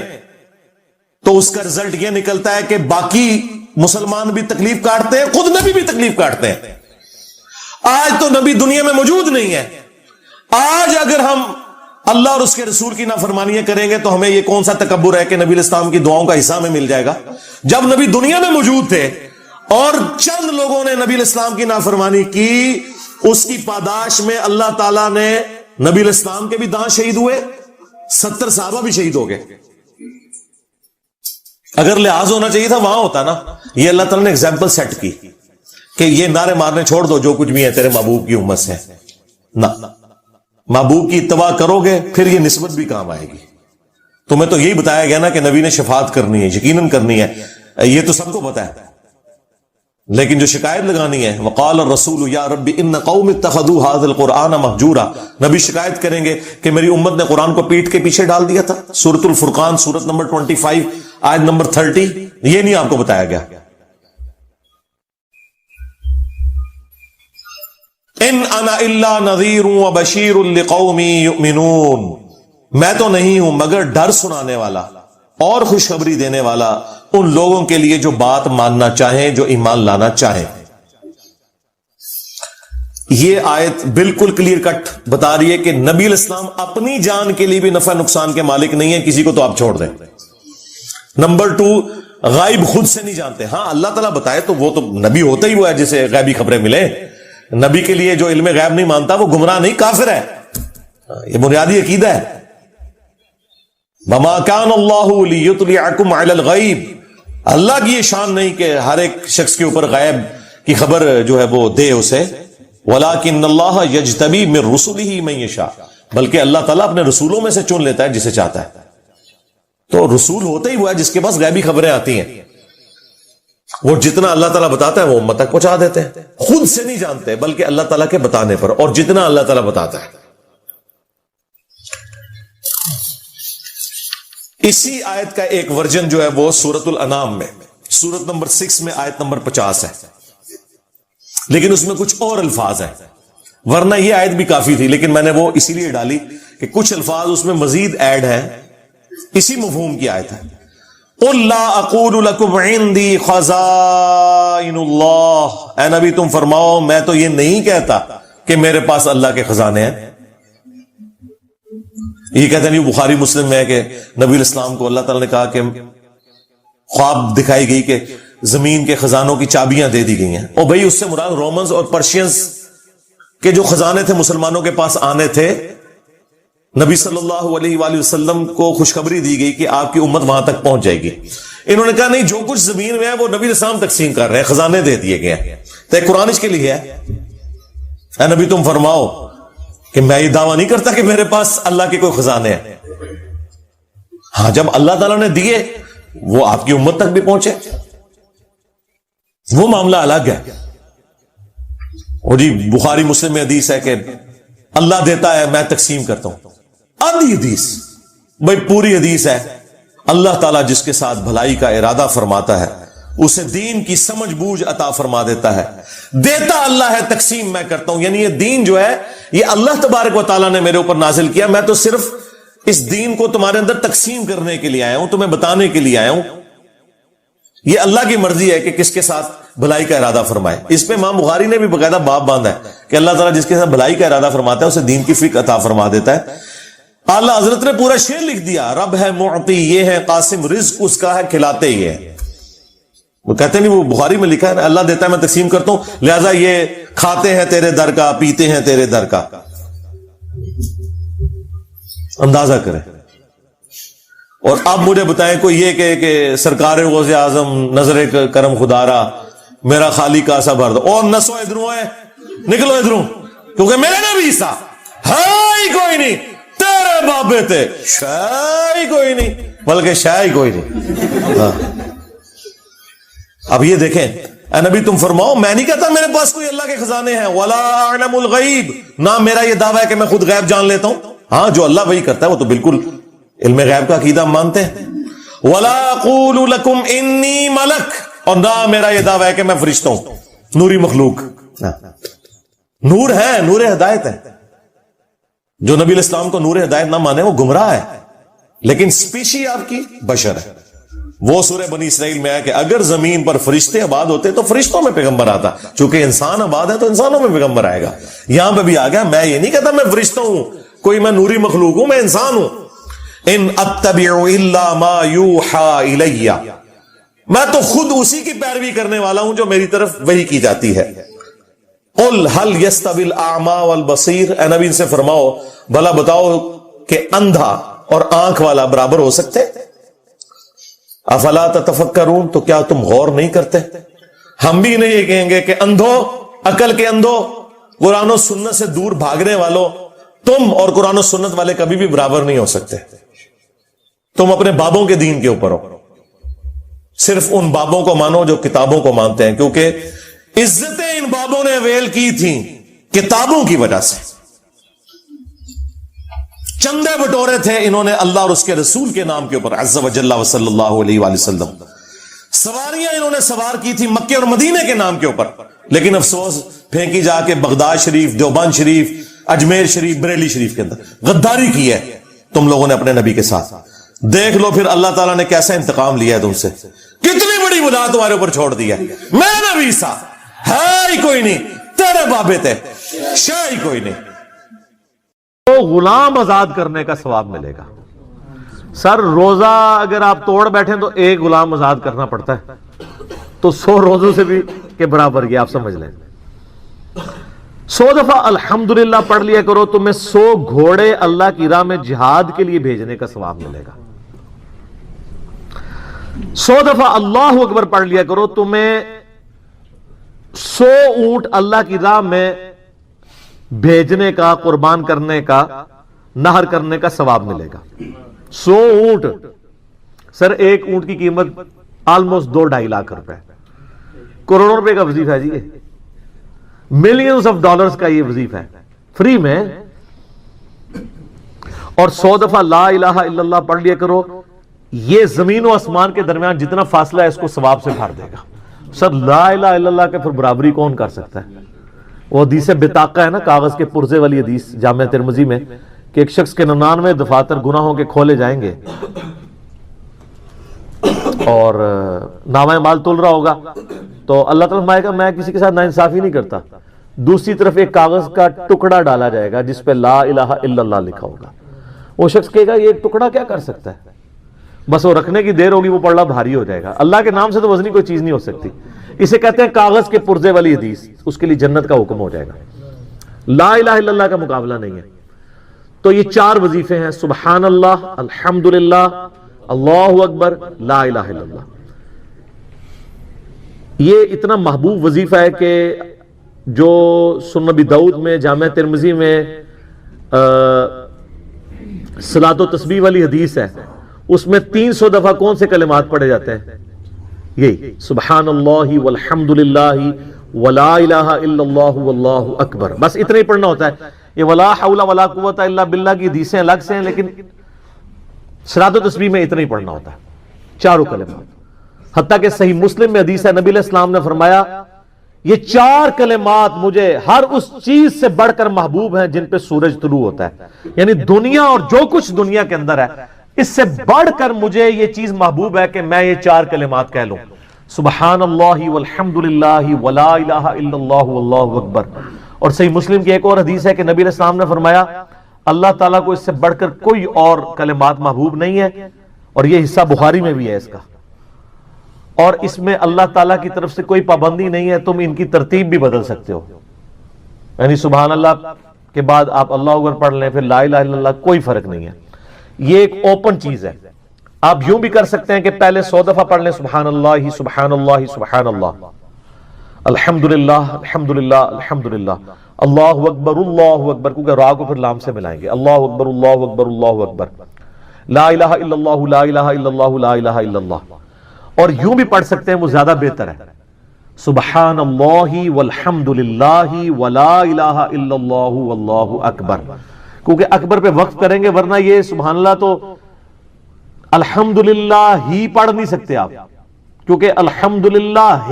تو اس کا رزلٹ یہ نکلتا ہے کہ باقی مسلمان بھی تکلیف کاٹتے ہیں، خود نبی بھی تکلیف کاٹتے ہیں۔ آج تو نبی دنیا میں موجود نہیں ہے، آج اگر ہم اللہ اور اس کے رسول کی نافرمانیاں کریں گے تو ہمیں یہ کون سا تکبر ہے کہ نبی الاسلام کی دعاؤں کا حصہ ہمیں مل جائے گا؟ جب نبی دنیا میں موجود تھے اور چند لوگوں نے نبی الاسلام کی نافرمانی کی، اس کی پاداش میں اللہ تعالیٰ نے نبی الاسلام کے بھی دانت شہید ہوئے، 70 صحابہ بھی شہید ہو گئے۔ اگر لحاظ ہونا چاہیے تھا وہاں ہوتا نا۔ یہ اللہ تعالیٰ نے ایگزامپل سیٹ کی کہ یہ نعرے مارنے چھوڑ دو، جو کچھ بھی ہے تیرے محبوب کی امت سے، نہ محبوب کی اتباع کرو گے پھر یہ نسبت بھی کام آئے گی۔ تمہیں تو یہی بتایا گیا نا کہ نبی نے شفاعت کرنی ہے، یقیناً کرنی ہے، یہ تو سب کو پتا ہے، لیکن جو شکایت لگانی ہے، وقال الرسول یا رب ان قوم اتخذوا هذا القرآن مہجورا، نبی شکایت کریں گے کہ میری امت نے قرآن کو پیٹ کے پیچھے ڈال دیا تھا۔ سورۃ الفرقان سورت نمبر 25 آیت نمبر 30، یہ نہیں آپ کو بتایا گیا؟ ان انا الا نذیر وبشیر لقوم یؤمنون، میں تو نہیں ہوں مگر ڈر سنانے والا اور خوشخبری دینے والا ان لوگوں کے لیے جو بات ماننا چاہیں، جو ایمان لانا چاہیں۔ یہ آیت بالکل کلیئر کٹ بتا رہی ہے کہ نبی الاسلام اپنی جان کے لیے بھی نفع نقصان کے مالک نہیں ہے، کسی کو تو آپ چھوڑ دیں۔ نمبر 2، غائب خود سے نہیں جانتے۔ ہاں اللہ تعالیٰ بتائے تو وہ تو نبی ہوتا ہی وہ ہے جسے غیبی خبریں ملیں۔ نبی کے لیے جو علم غیب نہیں مانتا وہ گمراہ نہیں، کافر ہے، یہ بنیادی عقیدہ ہے۔ وَمَا كَانَ اللَّهُ لِيُطْلِعَكُمْ عَلَى الْغَيْبِ، اللہ کی یہ شان نہیں کہ ہر ایک شخص کے اوپر غیب کی خبر جو ہے وہ دے اسے، وَلَكِنَّ اللَّهَ يَجْتَبِي مِن رُسُلِهِ مَن يَشَاءُ، بلکہ اللہ تعالیٰ اپنے رسولوں میں سے چن لیتا ہے جسے چاہتا ہے۔ تو رسول ہوتا ہی وہ ہے جس کے پاس غیبی خبریں آتی ہیں، وہ جتنا اللہ تعالیٰ بتاتا ہے وہ امت تک پہنچا دیتے ہیں، خود سے نہیں جانتے بلکہ اللہ تعالیٰ کے بتانے پر، اور جتنا اللہ تعالیٰ بتاتا ہے۔ اسی آیت کا ایک ورژن جو ہے وہ سورۃ الانعام میں سورت نمبر 6 میں آیت نمبر 50 ہے، لیکن اس میں کچھ اور الفاظ ہیں، ورنہ یہ آیت بھی کافی تھی، لیکن میں نے وہ اسی لیے ڈالی کہ کچھ الفاظ اس میں مزید ایڈ ہیں، اسی مفہوم کی آیت ہے۔ قل لا اقول لكم عندي خزائن اللہ، اے نبی تم فرماؤ میں تو یہ نہیں کہتا کہ میرے پاس اللہ کے خزانے ہیں. یہ کہتے ہیں بخاری مسلم میں ہے کہ نبی الاسلام کو اللہ تعالیٰ نے کہا کہ خواب دکھائی گئی کہ زمین کے خزانوں کی چابیاں دے دی گئی ہیں. اور بھائی اس سے مراد رومنز اور پرشینز کے جو خزانے تھے مسلمانوں کے پاس آنے تھے، نبی صلی اللہ علیہ وآلہ وسلم کو خوشخبری دی گئی کہ آپ کی امت وہاں تک پہنچ جائے گی. انہوں نے کہا نہیں، جو کچھ زمین میں ہے وہ نبی الاسلام تقسیم کر رہے ہیں، خزانے دے دیے گئے ہیں. تو ایک قرآن اس کے لیے ہے، اے نبی تم فرماؤ کہ میں یہ دعویٰ نہیں کرتا کہ میرے پاس اللہ کے کوئی خزانے ہیں. ہاں جب اللہ تعالیٰ نے دیے وہ آپ کی امت تک بھی پہنچے وہ معاملہ الگ ہے. اور جی بخاری مسلم میں حدیث ہے کہ اللہ دیتا ہے میں تقسیم کرتا ہوں. آدھی حدیث بھائی پوری حدیث ہے. اللہ تعالیٰ جس کے ساتھ بھلائی کا ارادہ فرماتا ہے اسے دین کی سمجھ بوجھ عطا فرما دیتا ہے. دیتا اللہ ہے، تقسیم میں کرتا ہوں. یعنی یہ دین جو ہے یہ اللہ تبارک و تعالیٰ نے میرے اوپر نازل کیا، میں تو صرف اس دین کو تمہارے اندر تقسیم کرنے کے لیے آیا ہوں، تمہیں بتانے کے لیے آیا ہوں. یہ اللہ کی مرضی ہے کہ کس کے ساتھ بھلائی کا ارادہ فرمائے. اس پہ امام بخاری نے بھی باقاعدہ باب باندھا ہے کہ اللہ تعالیٰ جس کے ساتھ بھلائی کا ارادہ فرماتا ہے اسے دین کی فکر عطا فرما دیتا ہے. اعلیٰ حضرت نے پورا شعر لکھ دیا، رب ہے معطی یہ ہے قاسم، رزق اس کا ہے کھلاتے ہی ہے. وہ کہتے نہیں، وہ بخاری میں لکھا ہے نا، اللہ دیتا ہے میں تقسیم کرتا ہوں، لہذا یہ کھاتے ہیں تیرے در کا، پیتے ہیں تیرے در کا. اندازہ کریں. اور اب مجھے بتائیں کوئی یہ کہ سرکار غوث اعظم نظر کرم خدارا میرا خالی کا سا بھر دو، اور نسو ادھروں ہے، نکلو ادھروں، کیونکہ میرے نبی سا ہے ہی کوئی نہیں، تیرے بابے تھے شاہ ہی کوئی نہیں، بلکہ شاہ ہی کوئی نہیں. ہاں. اب یہ دیکھیں، اے نبی تم فرماؤ میں نہیں کہتا میرے پاس کوئی اللہ کے خزانے ہیں، ولا اعلم الغیب، نہ میرا یہ دعویٰ ہے کہ میں خود غیب جان لیتا ہوں. ہاں جو اللہ وہی کرتا ہے وہ تو بالکل علم غیب کا عقیدہ ہم مانتے ہیں. ولا اقول لکم انی ملک، اور نہ میرا یہ دعویٰ ہے کہ میں فرشتہ ہوں، نوری مخلوق. نور ہے، نور ہدایت ہے. جو نبی علیہ السلام کو نور ہدایت نہ مانے وہ گمراہ ہے، لیکن سپیشی آپ کی بشر ہے. وہ سورہ بنی اسرائیل میں ہے کہ اگر زمین پر فرشتے آباد ہوتے تو فرشتوں میں پیغمبر آتا، چونکہ انسان آباد ہے تو انسانوں میں پیغمبر آئے گا. یہاں پہ بھی آ گیا، میں یہ نہیں کہتا میں فرشتہ ہوں، کوئی میں نوری مخلوق ہوں، میں انسان ہوں. ان اتبع الا ما یوحى الی، میں تو خود اسی کی پیروی کرنے والا ہوں جو میری طرف وحی کی جاتی ہے. قل هل يستوي الاعمى والبصير، اے نبی ان سے فرماؤ بھلا بتاؤ کہ اندھا اور آنکھ والا برابر ہو سکتے؟ افلا تتفکرون، تو کیا تم غور نہیں کرتے؟ ہم بھی نہیں یہ کہیں گے کہ اندھو، عقل کے اندھو، قرآن و سنت سے دور بھاگنے والوں، تم اور قرآن و سنت والے کبھی بھی برابر نہیں ہو سکتے. تم اپنے بابوں کے دین کے اوپر ہو، صرف ان بابوں کو مانو جو کتابوں کو مانتے ہیں، کیونکہ عزتیں ان بابوں نے اویل کی تھیں کتابوں کی وجہ سے. چندے بٹورے تھے انہوں نے اللہ اور اس کے رسول کے نام کے اوپر عز و جل و صلی اللہ علیہ وآلہ وسلم. سواریاں انہوں نے سوار کی تھی مکے اور مدینے کے نام کے اوپر، لیکن افسوس پھینکی جا کے بغداد شریف، دیوبند شریف، اجمیر شریف، بریلی شریف کے اندر غداری کی ہے تم لوگوں نے اپنے نبی کے ساتھ. دیکھ لو پھر اللہ تعالیٰ نے کیسا انتقام لیا ہے تم سے، کتنی بڑی بلا تمہارے اوپر چھوڑ دی ہے. میں نبی سا ہے ہی کوئی نہیں، تیرے بابے تھے شاہ ہی کوئی نہیں. تو غلام آزاد کرنے کا ثواب ملے گا. سر روزہ اگر آپ توڑ بیٹھیں تو ایک غلام آزاد کرنا پڑتا ہے، تو 100 روزوں سے بھی کے برابر یہ آپ سمجھ لیں. 100 دفعہ الحمدللہ پڑھ لیا کرو، تمہیں 100 گھوڑے اللہ کی راہ میں جہاد کے لیے بھیجنے کا ثواب ملے گا. 100 دفعہ اللہ اکبر پڑھ لیا کرو، تمہیں 100 اونٹ اللہ کی راہ میں بھیجنے کا، قربان کرنے کا، نہر کرنے کا ثواب ملے گا. 100 اونٹ، سر ایک اونٹ کی قیمت آلموسٹ 2-2.5 لاکھ روپے، کروڑوں روپے کا وظیفہ ہے جی، یہ ملینز آف ڈالرز کا یہ وظیفہ ہے فری میں. اور 100 دفعہ لا الہ الا اللہ پڑھ لیا کرو، یہ زمین و آسمان کے درمیان جتنا فاصلہ ہے اس کو ثواب سے بھر دے گا. سر لا الہ الا اللہ کے پھر برابری کون کر سکتا ہے؟ وہ حدیث بطاقہ ہے نا، کاغذ کے پرزے والی حدیث جامع ترمذی میں، کہ ایک شخص کے 99 دفاتر گناہوں کے کھولے جائیں گے اور نامہ مال تول رہا ہوگا تو اللہ تعالیٰ فرمائے گا میں کسی کے ساتھ ناانصافی نہیں کرتا. دوسری طرف ایک کاغذ کا ٹکڑا ڈالا جائے گا جس پہ لا الہ الا اللہ لکھا ہوگا. وہ شخص کہے گا یہ ایک ٹکڑا کیا کر سکتا ہے, بس وہ رکھنے کی دیر ہوگی وہ پڑھنا بھاری ہو جائے گا. اللہ کے نام سے تو وزنی کوئی چیز نہیں ہو سکتی. اسے کہتے ہیں کاغذ کے پرزے والی حدیث. اس کے لیے جنت کا حکم ہو جائے گا. لا الہ الا اللہ کا مقابلہ نہیں ہے. تو یہ 4 وظیفے ہیں, سبحان اللہ, الحمدللہ, اللہ اکبر, لا الہ الا اللہ. یہ اتنا محبوب وظیفہ ہے کہ جو سنن نبی داؤد میں, جامع ترمذی میں صلاۃ و تسبیح والی حدیث ہے, اس میں 300 دفعہ کون سے کلمات پڑھے جاتے ہیں؟ یہی سبحان اللہ والحمدللہ ولا الہ الا اللہ واللہ اکبر. بس اتنا ہی پڑھنا ہوتا ہے. یہ ولا حول ولا قوت الا باللہ کی حدیثیں الگ سے ہیں, لیکن صلاۃ و تسبیح میں اتنا ہی پڑھنا ہوتا ہے, 4 کلمات. حتیٰ کہ صحیح مسلم میں حدیث ہے, نبی علیہ السلام نے فرمایا یہ 4 کلمات مجھے ہر اس چیز سے بڑھ کر محبوب ہیں جن پہ سورج طلوع ہوتا ہے. یعنی دنیا اور جو کچھ دنیا کے اندر ہے اس سے بڑھ کر مجھے یہ چیز محبوب ہے کہ میں یہ 4 کلمات کہہ لوں, سبحان اللہ والحمدللہ ولا الہ الا اللہ واللہ اکبر. اور صحیح مسلم کی ایک اور حدیث ہے کہ نبی علیہ السلام نے فرمایا اللہ تعالیٰ کو اس سے بڑھ کر کوئی اور کلمات محبوب نہیں ہے. اور یہ حصہ بخاری میں بھی ہے اس کا, اور اس میں اللہ تعالیٰ کی طرف سے کوئی پابندی نہیں ہے, تم ان کی ترتیب بھی بدل سکتے ہو. یعنی سبحان اللہ کے بعد آپ اللہ اکبر پڑھ لیں, پھر لا الہ الا اللہ, کوئی فرق نہیں ہے. یہ ایک اوپن چیز ہے. آپ یوں بھی کر سکتے ہیں کہ پہلے 100 دفعہ پڑھ لیں سبحان اللہ سبحان اللہ سبحان اللہ, الحمدللہ الحمدللہ الحمدللہ, اللہ اکبر, کیونکہ را کو پھر لام سے ملائیں گے, اللہ اکبر اللہ اکبر اللہ اکبر, لا الہ الا اللہ لا الہ الا اللہ لا الہ الا اللہ. اور یوں بھی پڑھ سکتے ہیں, وہ زیادہ بہتر ہے, سبحان اللہ والحمدللہ ولا الہ الا اللہ واللہ اکبر. کیونکہ اکبر پہ وقف کریں گے, ورنہ یہ سبحان اللہ تو الحمدللہ ہی پڑھ نہیں سکتے آپ, کیونکہ الحمدللہ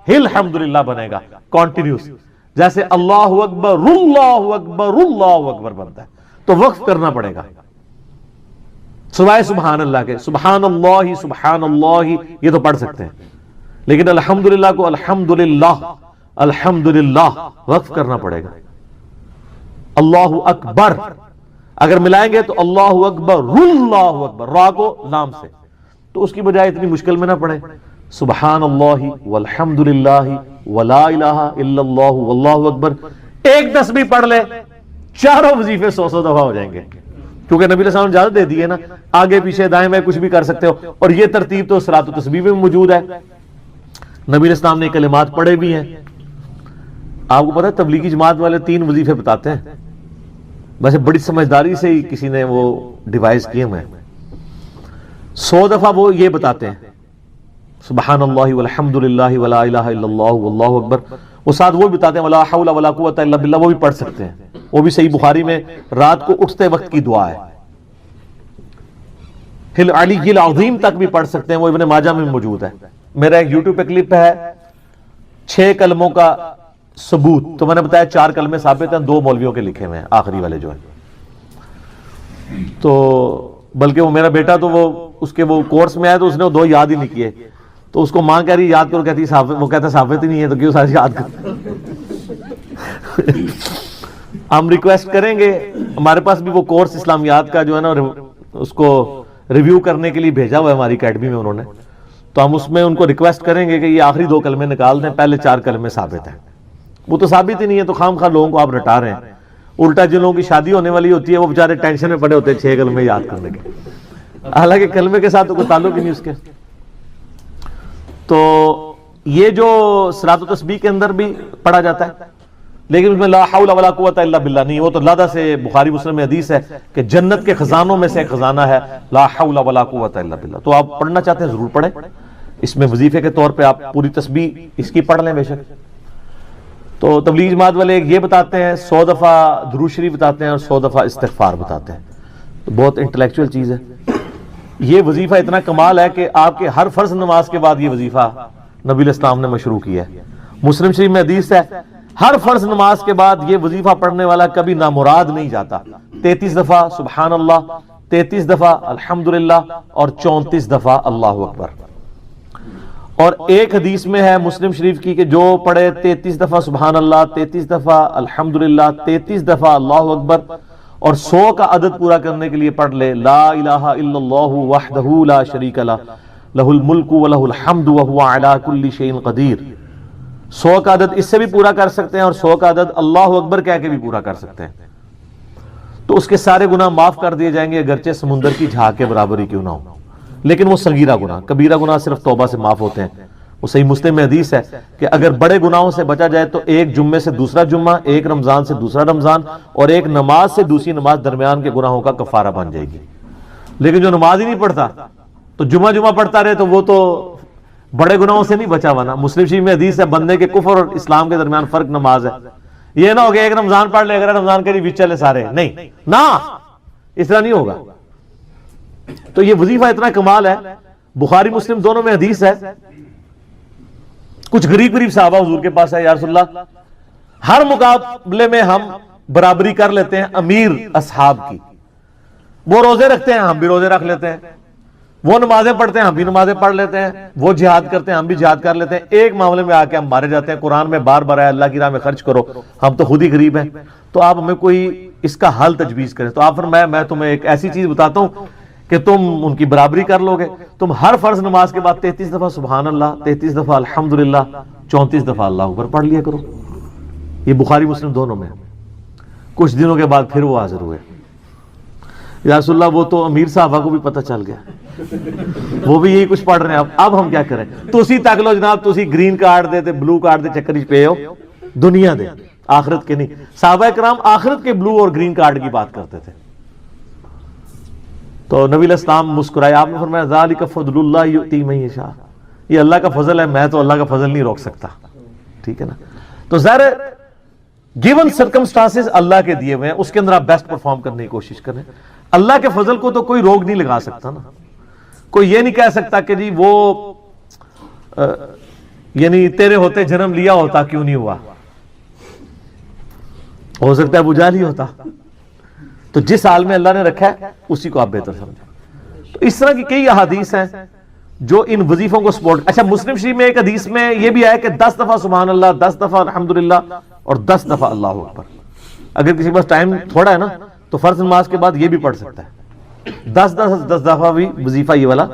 الحمدللہ بنے گا کنٹینیوس, جیسے اللہ اکبر اللہ اکبر اللہ اکبر بنتا ہے, تو وقف کرنا پڑے گا سوائے سبحان اللہ کے. سبحان اللہ یہ تو پڑھ سکتے ہیں, لیکن الحمدللہ کو الحمدللہ الحمدللہ وقف کرنا پڑے گا. اللہ اکبر اگر ملائیں گے تو اللہ اکبر اللہ اکبر, را کو لام سے, تو اس کی بجائے اتنی مشکل میں نہ پڑھیں, سبحان اللہ والحمدللہ ولا الہ الا اللہ واللہ اکبر. ایک تسبیح پڑھ لے, 4 وظیفے 100 دفعہ ہو جائیں گے, کیونکہ نبی علیہ السلام نے اجازت دے دی ہے نا, آگے پیچھے دائیں بائیں کچھ بھی کر سکتے ہو. اور یہ ترتیب تو صلاۃ و تسبیح میں موجود ہے. نبی علیہ السلام نے کلمات پڑھے بھی ہیں. آپ کو پتا ہے تبلیغی جماعت والے 3 وظیفے بتاتے ہیں, ویسے بڑی سمجھداری سے ہی کسی نے وہ ڈیوائس کیے ہوئے ہیں. 100 دفعہ وہ یہ بتاتے ہیں سبحان اللہ والحمدللہ ولا الہ الا اللہ واللہ اکبر. وہ ساتھ وہ بتاتے ہیں ولا حول ولا قوت الا باللہ, وہ بھی پڑھ سکتے ہیں. وہ بھی صحیح بخاری میں رات کو اٹھتے وقت کی دعا ہے. ہل علی العظیم تک بھی پڑھ سکتے ہیں, وہ ابن ماجہ میں موجود ہے. میرا ایک یوٹیوب پہ کلپ ہے 6 کلموں کا ثبوت, تو میں نے بتایا 4 کلمے ثابت ہیں, 2 مولویوں کے لکھے ہوئے ہیں, آخری والے جو ہیں. تو بلکہ وہ میرا بیٹا تو وہ اس کے وہ کورس میں آیا تو اس نے وہ 2 یاد ہی نہیں کیے, تو اس کو ماں کہہ رہی یاد کرو, کہتی وہ کہتا ثابت ہی نہیں ہے, تو کیوں ساری یاد کر. ہم ریکویسٹ کریں گے, ہمارے پاس بھی وہ کورس اسلامیات کا جو ہے نا اس کو ریویو کرنے کے لیے بھیجا ہوا ہے ہماری اکیڈمی میں انہوں نے, تو ہم اس میں ان کو ریکویسٹ کریں گے کہ یہ آخری 2 کلمے نکال دیں, پہلے 4 کلمے ثابت ہیں. وہ تو ثابت ہی نہیں ہے, تو خام خواہ لوگوں کو آپ رٹا رہے ہیں. الٹا جن لوگوں کی شادی ہونے والی ہوتی ہے وہ بیچارے ٹینشن میں پڑے ہوتے ہیں 6 کلمے یاد کرنے کے, حالانکہ کلمے کے ساتھ تو کوئی تعلق ہی نہیں اس کے. تو یہ جو صلاۃ و تسبیح کے اندر بھی پڑھا جاتا ہے, لیکن اس میں لا حول ولا قوت الا باللہ نہیں. وہ تو لادہ سے بخاری مسلم میں حدیث ہے کہ جنت کے خزانوں میں سے ایک خزانہ ہے لا حول ولا قوت الا باللہ. تو آپ پڑھنا چاہتے ہیں ضرور پڑھیں. اس میں وظیفے کے طور پہ آپ پوری تسبیح اس کی پڑھ لیں بے شک. تو تبلیغ جماعت والے یہ بتاتے ہیں 100 دفعہ درود شریف بتاتے ہیں اور 100 دفعہ استغفار بتاتے ہیں. تو بہت انٹلیکچوئل چیز ہے. یہ وظیفہ اتنا کمال ہے کہ آپ کے ہر فرض نماز کے بعد یہ وظیفہ نبی علیہ السلام نے مشروع کیا ہے. مسلم شریف میں حدیث ہے ہر فرض نماز کے بعد یہ وظیفہ پڑھنے والا کبھی نامراد نہیں جاتا. 33 دفعہ سبحان اللہ, 33 دفعہ الحمدللہ اور 34 دفعہ اللہ اکبر. اور ایک حدیث میں ہے مسلم شریف کی کہ جو پڑھے 33 دفعہ سبحان اللہ، 33 دفعہ الحمدللہ، 33 دفعہ اللہ اکبر اور 100 کا عدد پورا کرنے کے لیے پڑھ لے لا الہ الا اللہ وحدہ لا شریک لہ لہ الملک ولہ الحمد وہو علی کل شیء قدیر. 100 کا عدد اس سے بھی پورا کر سکتے ہیں اور 100 کا عدد اللہ اکبر کہہ کے بھی پورا کر سکتے ہیں. تو اس کے سارے گناہ معاف کر دیے جائیں گے اگرچہ سمندر کی جھاگ کے برابر ہی کیوں نہ ہو. لیکن وہ صغیرہ گناہ، کبیرہ گناہ صرف توبہ سے معاف ہوتے ہیں. وہ صحیح مسلم میں حدیث ہے کہ اگر بڑے گناہوں سے بچا جائے تو ایک جمعے سے دوسرا جمعہ، ایک رمضان سے دوسرا رمضان اور ایک نماز سے دوسری نماز درمیان کے گناہوں کا کفارہ بن جائے گی. لیکن جو نماز ہی نہیں پڑھتا تو جمعہ پڑھتا رہے تو وہ تو بڑے گناہوں سے نہیں بچا ہوا نا. مسلم شریف میں حدیث ہے بندے کے کفر اور اسلام کے درمیان فرق نماز ہے. یہ نہ ہو کہ ایک رمضان پڑھ لے اگر رمضان کے لیے چلے سارے، نہیں نا، اس طرح نہیں ہوگا. تو یہ وظیفہ اتنا کمال ہے، بخاری مسلم دونوں میں حدیث ہے. کچھ غریب صحابہ حضور کے پاس ہے، یا رسول اللہ ہر مقابلے میں ہم برابری کر لیتے ہیں امیر اصحاب کی. وہ روزے رکھتے ہیں ہم بھی روزے رکھ لیتے ہیں، وہ نمازیں پڑھتے ہیں ہم بھی نمازیں پڑھ لیتے ہیں، وہ جہاد کرتے ہیں ہم بھی جہاد کر لیتے ہیں. ایک معاملے میں آ کے ہم مارے جاتے ہیں. قرآن میں بار بار ہے اللہ کی راہ میں خرچ کرو، ہم تو خود ہی غریب ہیں، تو آپ ہمیں کوئی اس کا حل تجویز کریں. تو آپ فرمایا میں تمہیں ایک ایسی چیز بتاتا ہوں کہ تم ان کی برابری کر لو گے. تم ہر فرض نماز کے بعد 33 دفعہ سبحان اللہ، 33 دفعہ الحمدللہ، 34 دفعہ اللہ اکبر پڑھ لیا کرو. یہ بخاری مسلم دونوں میں. کچھ دنوں کے بعد پھر وہ حاضر ہوئے، یا رسول اللہ وہ تو امیر صحابہ کو بھی پتہ چل گیا، وہ بھی یہی کچھ پڑھ رہے ہیں. اب ہم کیا کریں؟ تو اسی تک لو جناب، تو اسی گرین کارڈ دے بلو کارڈ دے چکر پہ ہو، دنیا دے آخرت کے نہیں. صحابہ کرام آخرت کے بلو اور گرین کارڈ کی بات کرتے تھے. تو نبی علیہ السلام مسکرائے، آپ نے فرمایا ذالک فضل اللہ یؤتی من یشاء، یہ اللہ کا فضل ہے، میں تو اللہ کا فضل نہیں روک سکتا. ٹھیک ہے نا؟ تو ظاہر گیون سرکمسٹانسز اللہ کے دیے ہوئے ہیں، اس کے اندر آپ بیسٹ پرفارم کرنے کی کوشش کریں. اللہ کے فضل کو تو کوئی روک نہیں لگا سکتا نا. کوئی یہ نہیں کہہ سکتا کہ جی وہ یعنی تیرے ہوتے جنم لیا ہوتا کیوں نہیں ہوا. ہو سکتا ہے ابو جہل ہی ہوتا. تو جس حال میں اللہ نے رکھا ہے اسی کو آپ بہتر سمجھیں. تو اس طرح کی کئی احادیث ہیں جو ان وظیفوں کو سپورٹ. اچھا مسلم شریف میں ایک حدیث میں یہ بھی آیا کہ 10 دفعہ سبحان اللہ، 10 دفعہ الحمدللہ اور 10 دفعہ اللہ اکبر. اگر کسی کے پاس ٹائم تھوڑا ہے نا تو فرض نماز کے بعد یہ بھی پڑھ سکتا ہے. 10 دفعہ بھی وظیفہ یہ والا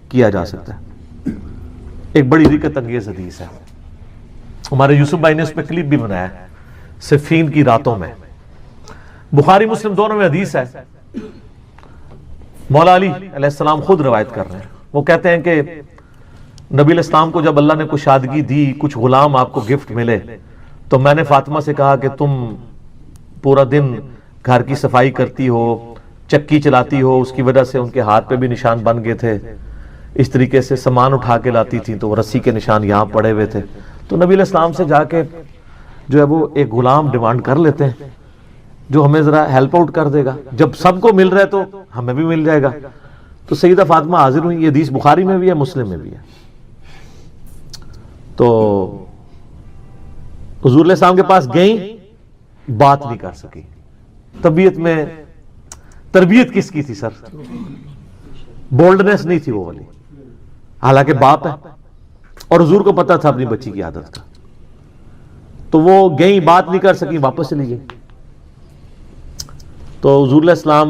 کیا جا سکتا ہے. ایک بڑی رکت انگیز حدیث ہے، ہمارے یوسف بھائی نے اس پہ کلپ بھی بنایا ہے، صفین کی راتوں میں. بخاری مسلم دونوں میں حدیث ہے. مولا علی علیہ السلام خود روایت کر رہے ہیں. وہ کہتے ہیں کہ نبی علیہ السلام کو جب اللہ نے کشادگی دی، کچھ غلام آپ کو گفٹ ملے، تو میں نے فاطمہ سے کہا کہ تم پورا دن گھر کی صفائی کرتی ہو، چکی چلاتی ہو، اس کی وجہ سے ان کے ہاتھ پہ بھی نشان بن گئے تھے. اس طریقے سے سامان اٹھا کے لاتی تھی تو وہ رسی کے نشان یہاں پڑے ہوئے تھے. تو نبی علیہ السلام سے جا کے جو ہے وہ ایک غلام ڈیمانڈ کر لیتے ہیں جو ہمیں ذرا ہیلپ آؤٹ کر دے گا. جب سب کو مل رہا ہے تو ہمیں بھی مل جائے گا. تو سیدہ فاطمہ حاضر ہوئی. یہ حدیث بخاری میں بھی ہے، مسلم میں بھی ہے. تو حضور علیہ السلام کے پاس گئیں، بات نہیں کر سکی. طبیعت میں تربیت کس کی تھی سر؟ بولڈنس نہیں تھی وہ والی، حالانکہ باپ ہے اور حضور کو پتا تھا اپنی بچی کی عادت کا. تو وہ گئیں، بات نہیں کر سکی، واپس چلی گئی. تو حضور علیہ السلام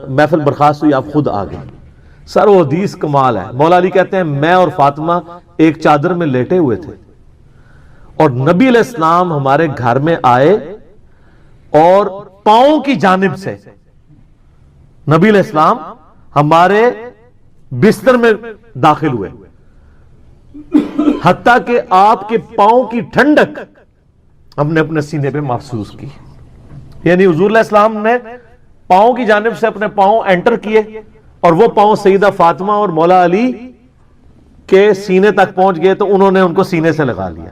محفل برخاست ہوئی، آپ خود آ گئے. سر وہ حدیث کمال ہے. مولا علی کہتے ہیں میں اور فاطمہ ایک چادر میں لیٹے ہوئے تھے اور نبی علیہ السلام ہمارے گھر میں آئے اور پاؤں کی جانب سے نبی علیہ السلام ہمارے بستر میں داخل ہوئے، حتیٰ کہ آپ کے پاؤں کی ٹھنڈک ہم نے اپنے سینے پہ محسوس کی. یعنی حضور علیہ السلام نے پاؤں کی جانب سے اپنے پاؤں انٹر کیے اور وہ پاؤں سیدہ فاطمہ اور مولا علی کے سینے تک پہنچ گئے تو انہوں نے ان کو سینے سے لگا لیا.